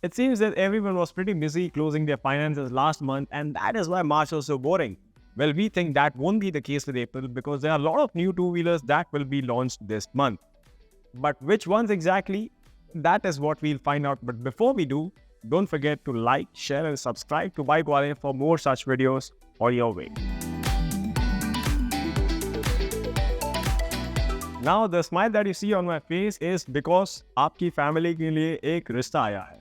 It seems that everyone was pretty busy closing their finances last month, and that is why March was so boring. Well, we think that won't be the case with April because there are a lot of new two-wheelers that will be launched this month. But which ones exactly? That is what we'll find out. But before we do, don't forget to like, share and subscribe to BikeWale for more such videos on your way. Now the smile that you see on my face is because आपकी family के लिए एक रिश्ता आया है.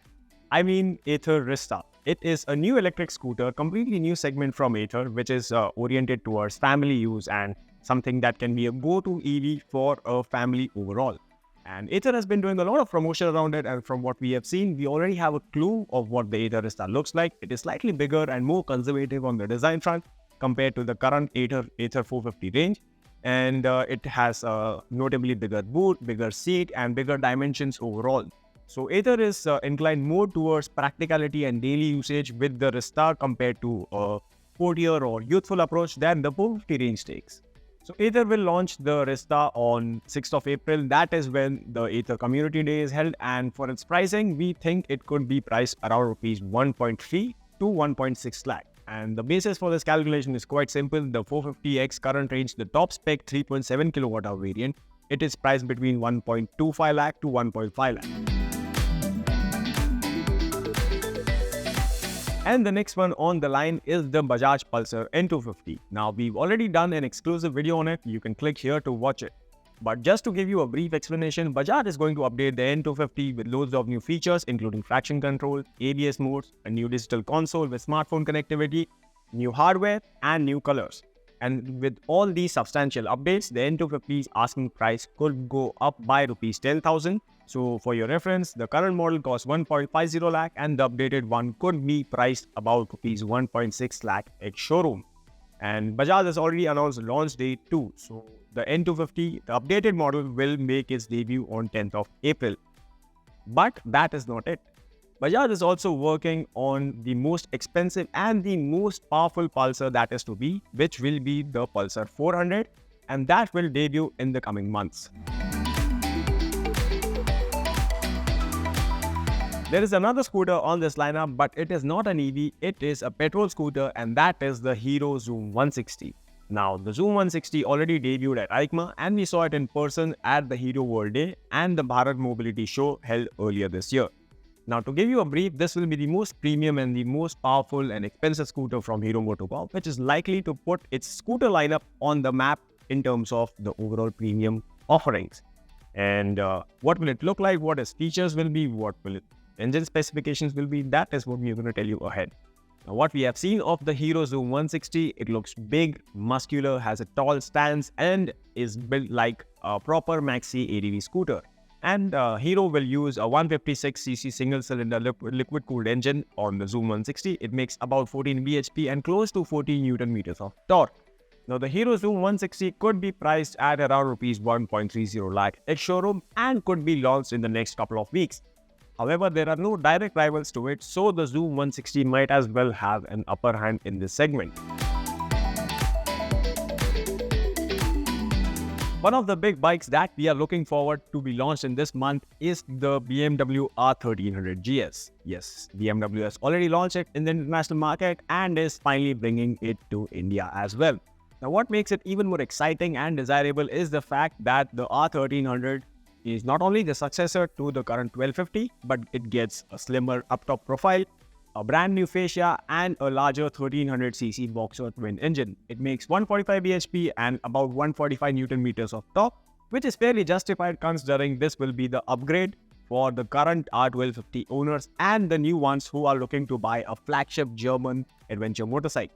I mean Ather Rizta. It is a new electric scooter, completely new segment from Ather, which is oriented towards family use and something that can be a go-to EV for a family overall. And Ather has been doing a lot of promotion around it, and from what we have seen, we already have a clue of what the Ather Rizta looks like. It is slightly bigger and more conservative on the design front compared to the current Ather 450 range. And it has a notably bigger boot, bigger seat, and bigger dimensions overall. So Ather is inclined more towards practicality and daily usage with the Rizta compared to a sportier or youthful approach than the 450 range takes. So Ather will launch the Rizta on 6th of April. That is when the Ather Community Day is held, and for its pricing, we think it could be priced around rupees 1.3 to 1.6 lakh. And the basis for this calculation is quite simple. The 450X current range, the top spec 3.7 kWh variant, it is priced between 1.25 lakh to 1.5 lakh. And the next one on the line is the Bajaj Pulsar N250. Now, we've already done an exclusive video on it. You can click here to watch it. But just to give you a brief explanation, Bajaj is going to update the N250 with loads of new features, including traction control, ABS modes, a new digital console with smartphone connectivity, new hardware, and new colors. And with all these substantial updates, the N250's asking price could go up by rupees 10,000. So for your reference, the current model costs 1.50 lakh and the updated one could be priced about rupees 1.6 lakh ex-showroom. And Bajaj has already announced launch date too. So the N250, the updated model, will make its debut on 10th of April. But that is not it. Bajaj is also working on the most expensive and the most powerful Pulsar that is to be, which will be the Pulsar 400, and that will debut in the coming months. There is another scooter on this lineup, but it is not an EV, it is a petrol scooter, and that is the Hero Xoom 160. Now, the Xoom 160 already debuted at EICMA, and we saw it in person at the Hero World Day and the Bharat Mobility Show held earlier this year. Now, to give you a brief, this will be the most premium and the most powerful and expensive scooter from Hero MotoCorp, which is likely to put its scooter lineup on the map in terms of the overall premium offerings. And what will it look like, what its features will be, what will engine specifications will be, that is what we are going to tell you ahead. Now, what we have seen of the Hero Xoom 160, it looks big, muscular, has a tall stance, and is built like a proper maxi ADV scooter. And Hero will use a 156cc single-cylinder liquid-cooled engine on the Xoom 160. It makes about 14 bhp and close to 14 Nm of torque. Now, the Hero Xoom 160 could be priced at around rupees 1.30 lakh ex-showroom and could be launched in the next couple of weeks. However, there are no direct rivals to it, so the Xoom 160 might as well have an upper hand in this segment. One of the big bikes that we are looking forward to be launched in this month is the BMW R1300 GS. Yes, BMW has already launched it in the international market and is finally bringing it to India as well. Now, what makes it even more exciting and desirable is the fact that the R1300 is not only the successor to the current 1250, but it gets a slimmer up-top profile, a brand new fascia, and a larger 1300cc boxer twin engine. It makes 145 bhp and about 145 Nm of torque, which is fairly justified considering this will be the upgrade for the current R1250 owners and the new ones who are looking to buy a flagship German adventure motorcycle.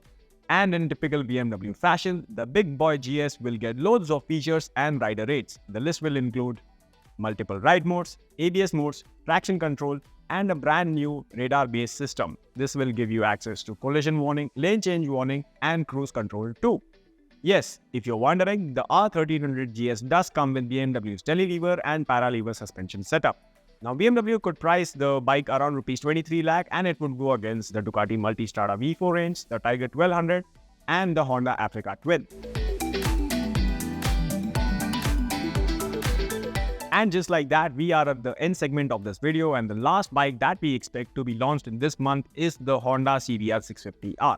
And in typical BMW fashion, the big boy GS will get loads of features and rider rates. The list will include multiple ride modes, ABS modes, traction control, and a brand new radar-based system. This will give you access to collision warning, lane change warning, and cruise control too. Yes, if you're wondering, the R1300 GS does come with BMW's telelever and paralever suspension setup. Now, BMW could price the bike around rupees 23 lakh and it would go against the Ducati Multistrada V4 range, the Tiger 1200, and the Honda Africa Twin. And just like that, we are at the end segment of this video, and the last bike that we expect to be launched in this month is the Honda CBR650R.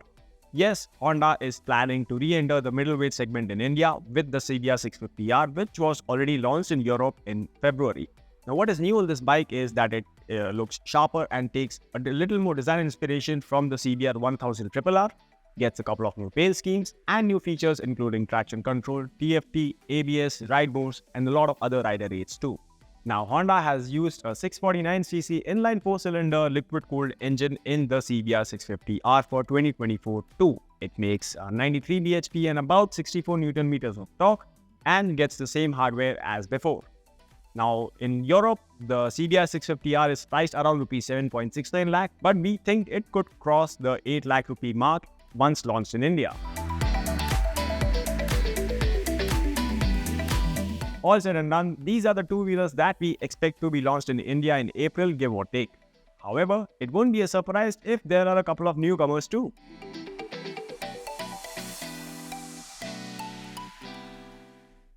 Yes, Honda is planning to re-enter the middleweight segment in India with the CBR650R, which was already launched in Europe in February. Now, what is new in this bike is that it looks sharper and takes a little more design inspiration from the CBR1000RR, gets a couple of new paint schemes and new features including traction control, TFT, ABS, ride modes, and a lot of other rider aids too. Now, Honda has used a 649cc inline 4-cylinder liquid-cooled engine in the CBR650R for 2024 too. It makes 93 bhp and about 64 Nm of torque and gets the same hardware as before. Now, in Europe, the CBR650R is priced around Rs 7.69 lakh, but we think it could cross the 8 lakh rupee mark once launched in India. All said and done, these are the two-wheelers that we expect to be launched in India in April, give or take. However, it won't be a surprise if there are a couple of newcomers too.